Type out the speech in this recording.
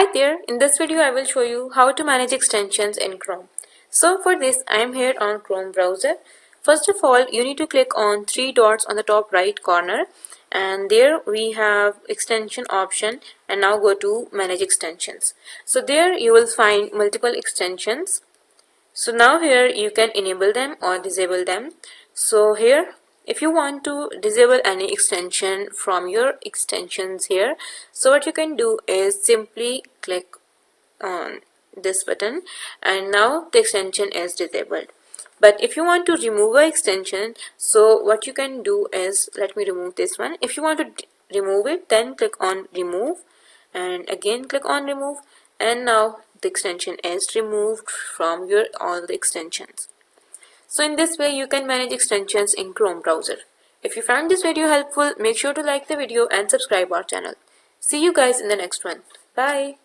Hi there, in this video I will show you how to manage extensions in Chrome. So for this I am here on Chrome browser. First of all, you need to click on three dots on the top right corner, and there we have extension option, and now go to manage extensions. So there you will find multiple extensions. So now here you can enable them or disable them. So here, if you want to disable any extension from your extensions here, so what you can do is simply click on this button, and now the extension is disabled. But if you want to remove an extension, so what you can do is, let me remove this one. If you want to remove it, then click on remove, and again click on remove, and now the extension is removed from your all the extensions. So in this way you can manage extensions in Chrome browser. If you found this video helpful, make sure to like the video and subscribe our channel. See you guys in the next one. Bye.